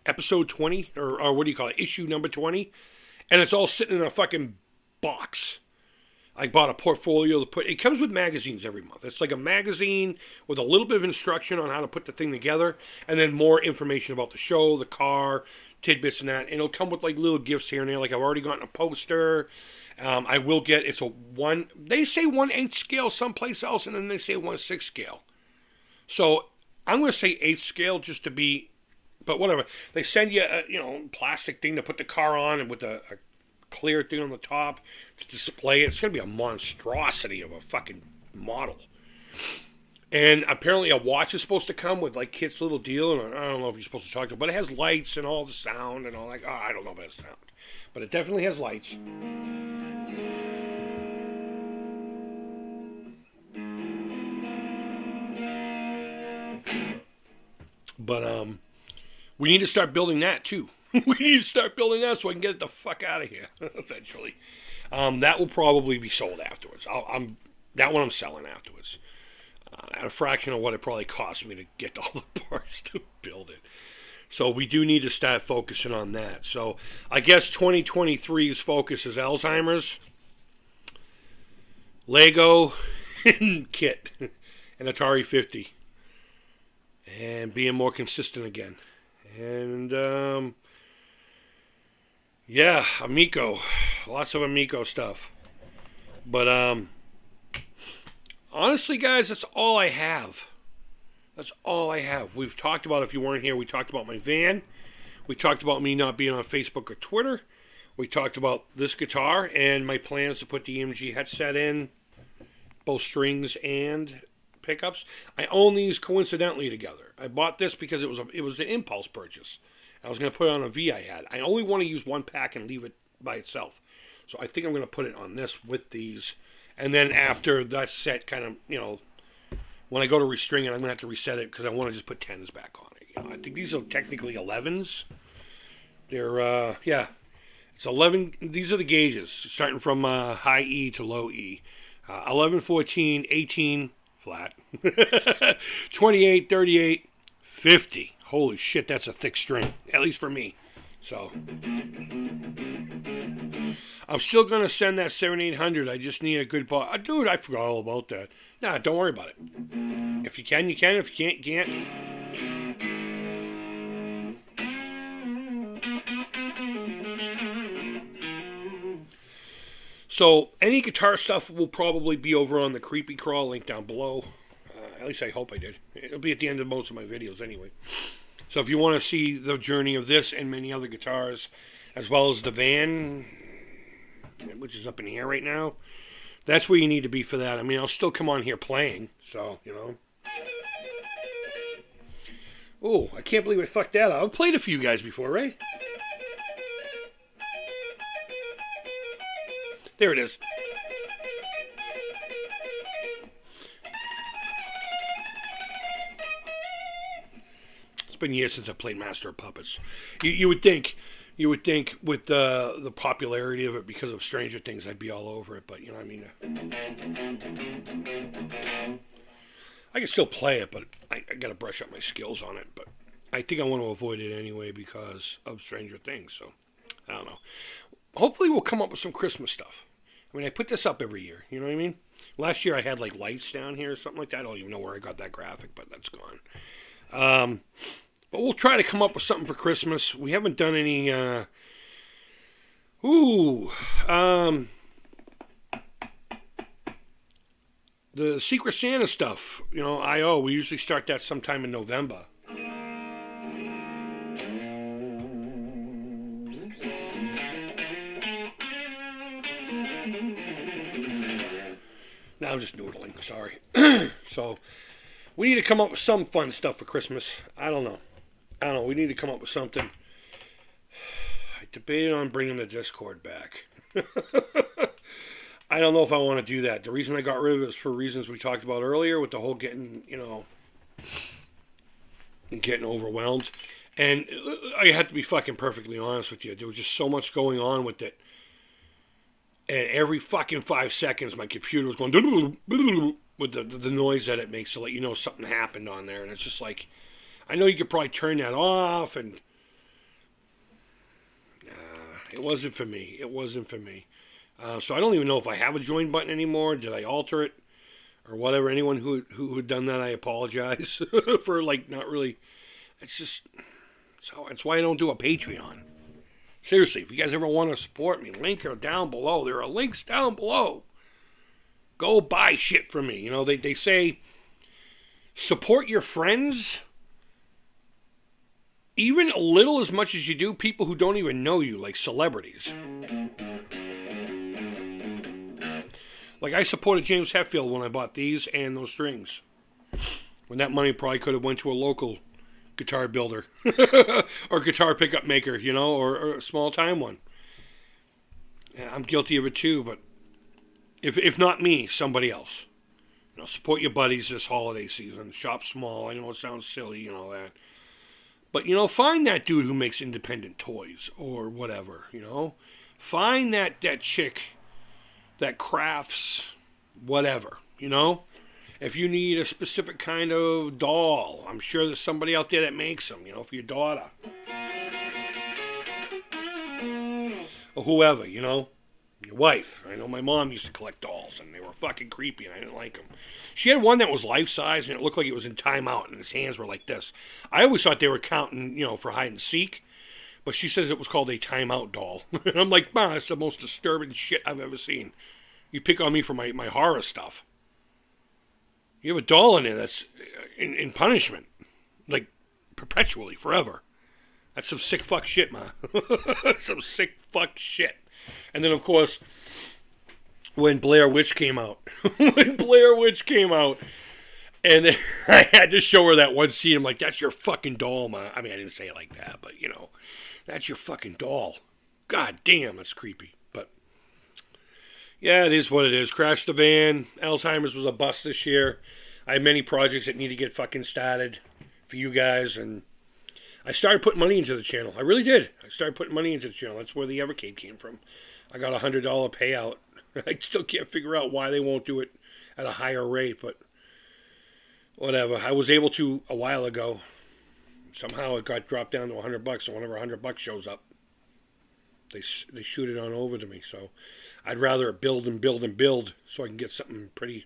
episode 20, or what do you call it, issue number 20. and it's all sitting in a fucking box. I bought a portfolio to put. It comes with magazines every month. It's like a magazine with a little bit of instruction on how to put the thing together, and then more information about the show, the car, tidbits and that. And it'll come with like little gifts here and there. Like I've already gotten a poster. I will get. It's a one. They say 1/8 scale someplace else, and then they say 1/6 scale. So I'm going to say 1/8 scale just to be. But whatever. They send you a plastic thing to put the car on, and with a clear thing on the top to display it. It's going to be a monstrosity of a fucking model. And apparently a watch is supposed to come with like Kit's little deal, and I don't know if you're supposed to talk to it, but it has lights and all the sound and all that. I don't know if it has sound, but it definitely has lights. But we need to start building that too. We need to start building that so I can get it the fuck out of here eventually. That will probably be sold afterwards. That one I'm selling afterwards. At a fraction of what it probably cost me to get all the parts to build it. So we do need to start focusing on that. So I guess 2023's focus is Alzheimer's, Lego, and Kit, and Atari 50. And being more consistent again. And yeah, Amico. Lots of Amico stuff. But honestly, guys, that's all I have. That's all I have. We've talked about, if you weren't here, we talked about my van. We talked about me not being on Facebook or Twitter. We talked about this guitar and my plans to put the EMG headset in, both strings and pickups. I own these coincidentally together. I bought this because it was an impulse purchase. I was going to put it on a V I had. I only want to use one pack and leave it by itself. So I think I'm going to put it on this with these. And then after that's set, kind of, when I go to restring it, I'm going to have to reset it because I want to just put 10s back on it. I think these are technically 11s. They're, it's 11. These are the gauges, starting from high E to low E. 11, 14, 18, flat. 28, 38, 50. Holy shit, that's a thick string, at least for me. So, I'm still going to send that 7800. I just need a good ball. Dude, I forgot all about that. Nah, don't worry about it. If you can, you can. If you can't, you can't. So, any guitar stuff will probably be over on the Creepy Crawl link down below. At least I hope I did. It'll be at the end of most of my videos anyway. So if you want to see the journey of this and many other guitars, as well as the van, which is up in the air right now, that's where you need to be for that. I mean, I'll still come on here playing, so, Oh, I can't believe I fucked that up. I've played it for you guys before, right? There it is. It's been years since I played Master of Puppets. You would think with the popularity of it because of Stranger Things, I'd be all over it. But I can still play it, but I got to brush up my skills on it. But I think I want to avoid it anyway because of Stranger Things. So I don't know. Hopefully we'll come up with some Christmas stuff. I mean, I put this up every year. You know what I mean? Last year I had like lights down here or something like that. I don't even know where I got that graphic, but that's gone. But we'll try to come up with something for Christmas. We haven't done any, the Secret Santa stuff, we usually start that sometime in November. Now I'm just noodling, sorry. So, we need to come up with some fun stuff for Christmas. I don't know. We need to come up with something. I debated on bringing the Discord back. I don't know if I want to do that. The reason I got rid of it is for reasons we talked about earlier with the whole getting overwhelmed. And I had to be fucking perfectly honest with you. There was just so much going on with it. And every fucking 5 seconds, my computer was going with the noise that it makes to let you know something happened on there. And it's just like, I know you could probably turn that off, and It wasn't for me. It wasn't for me. So I don't even know if I have a join button anymore. Did I alter it or whatever? Anyone who had done that, I apologize for like not really. It's just so. It's why I don't do a Patreon. Seriously, if you guys ever want to support me, link are down below. There are links down below. Go buy shit from me. You know, they say support your friends even a little as much as you do people who don't even know you, like celebrities. Like I supported James Hetfield when I bought these and those strings. When that money probably could have went to a local guitar builder or guitar pickup maker, you know, or a small time one. And I'm guilty of it too, but if not me, somebody else. You know, support your buddies this holiday season. Shop small. I know it sounds silly and all that. But, you know, find that dude who makes independent toys or whatever, you know. Find that chick that crafts whatever, you know. If you need a specific kind of doll, I'm sure there's somebody out there that makes them, you know, for your daughter. Or whoever, you know. Your wife. I know my mom used to collect dolls, and they were fucking creepy, and I didn't like them. She had one that was life-size, and it looked like it was in timeout, and his hands were like this. I always thought they were counting, you know, for hide and seek, but she says it was called a timeout doll. And I'm like, man, that's the most disturbing shit I've ever seen. You pick on me for my horror stuff. You have a doll in there that's in punishment, like perpetually, forever. That's some sick fuck shit, man. Some sick fuck shit. And then, of course, when Blair Witch came out, and I had to show her that one scene. I'm like, that's your fucking doll, man. I mean, I didn't say it like that, but, you know, that's your fucking doll. God damn, that's creepy. But, yeah, it is what it is. Crashed the van. Alzheimer's was a bust this year. I have many projects that need to get fucking started for you guys, and I started putting money into the channel. I really did. I started putting money into the channel. That's where the Evercade came from. I got a $100 payout. I still can't figure out why they won't do it at a higher rate, but whatever. I was able to a while ago. Somehow it got dropped down to $100, so whenever $100 shows up, they shoot it on over to me. So I'd rather build and build and build so I can get something pretty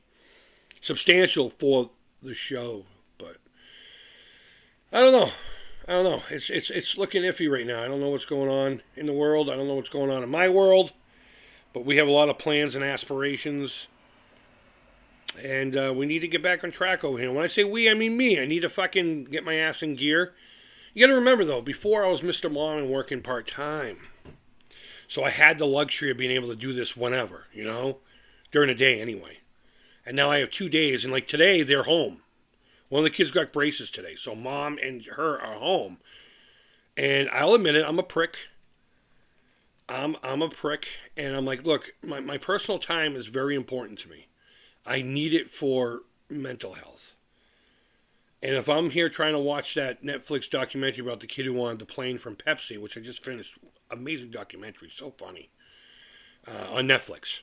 substantial for the show. But I don't know. It's looking iffy right now. I don't know what's going on in the world. I don't know what's going on in my world. But we have a lot of plans and aspirations. And we need to get back on track over here. When I say we, I mean me. I need to fucking get my ass in gear. You got to remember, though, before I was Mr. Mom and working part-time. So I had the luxury of being able to do this whenever, you know? During the day, anyway. And now I have 2 days. And, like, today, they're home. One of the kids got braces today, so Mom and her are home. And I'll admit it, I'm a prick. I'm a prick, and I'm like, look, my personal time is very important to me. I need it for mental health. And if I'm here trying to watch that Netflix documentary about the kid who wanted the plane from Pepsi, which I just finished, amazing documentary, so funny, on Netflix.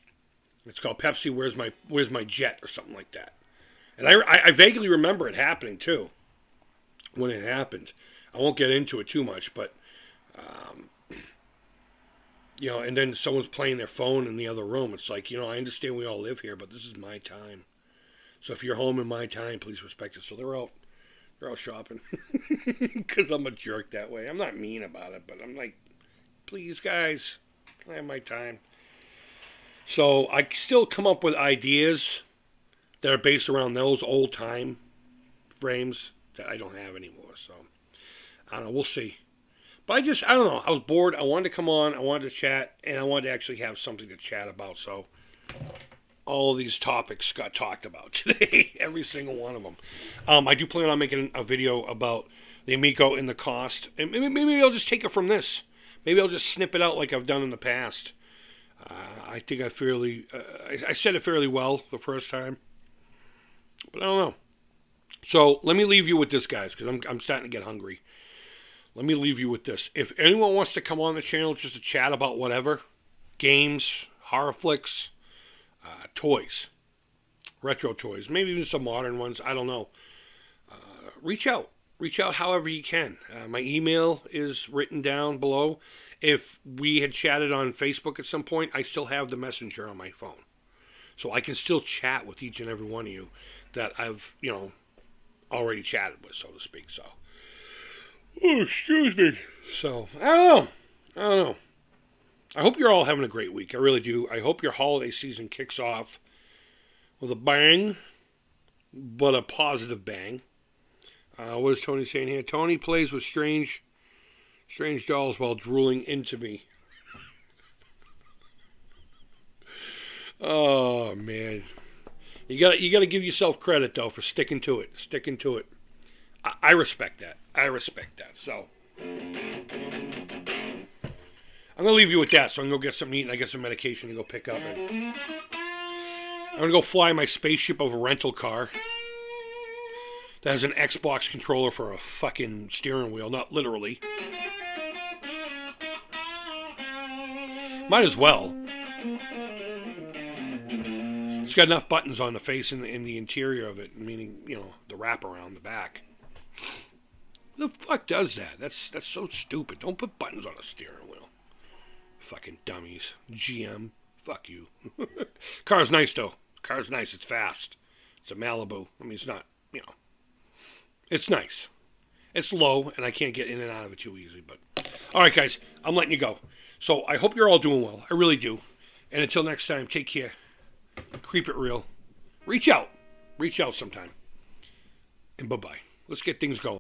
It's called Pepsi, Where's My Jet, or something like that. And I vaguely remember it happening, too, when it happened. I won't get into it too much, but, you know, and then someone's playing their phone in the other room. It's like, you know, I understand we all live here, but this is my time. So if you're home in my time, please respect it. So they're out shopping because I'm a jerk that way. I'm not mean about it, but I'm like, please, guys, I have my time. So I still come up with ideas that are based around those old time frames that I don't have anymore. So, I don't know. We'll see. But I don't know. I was bored. I wanted to come on. I wanted to chat. And I wanted to actually have something to chat about. So, all of these topics got talked about today. Every single one of them. I do plan on making a video about the Amico and the cost. And maybe I'll just take it from this. Maybe I'll just snip it out like I've done in the past. I think I said it fairly well the first time. But I don't know. So let me leave you with this, guys, because I'm starting to get hungry. Let me leave you with this. If anyone wants to come on the channel just to chat about whatever, games, horror flicks, toys, retro toys, maybe even some modern ones, I don't know. Reach out. reach out however you can. My email is written down below. If we had chatted on Facebook at some point, I still have the messenger on my phone. So I can still chat with each and every one of you that I've, already chatted with, so to speak. So, oh, excuse me. So, I don't know. I hope you're all having a great week. I really do. I hope your holiday season kicks off with a bang, but a positive bang. What is Tony saying here? Tony plays with strange dolls while drooling into me. Oh man, you gotta give yourself credit though for sticking to it. I respect that. So I'm gonna leave you with that. So I'm gonna go get something to eat and I get some medication to go pick up. And I'm gonna go fly my spaceship of a rental car that has an Xbox controller for a fucking steering wheel, not literally. Might as well. It's got enough buttons on the face and in the interior of it, meaning, the wrap around the back. Who the fuck does that? That's so stupid. Don't put buttons on a steering wheel. Fucking dummies. GM. Fuck you. Car's nice, though. Car's nice. It's fast. It's a Malibu. I mean, it's not, It's nice. It's low, and I can't get in and out of it too easily. But all right, guys, I'm letting you go. So I hope you're all doing well. I really do. And until next time, take care. Creep it real. Reach out. Reach out sometime. And bye-bye. Let's get things going.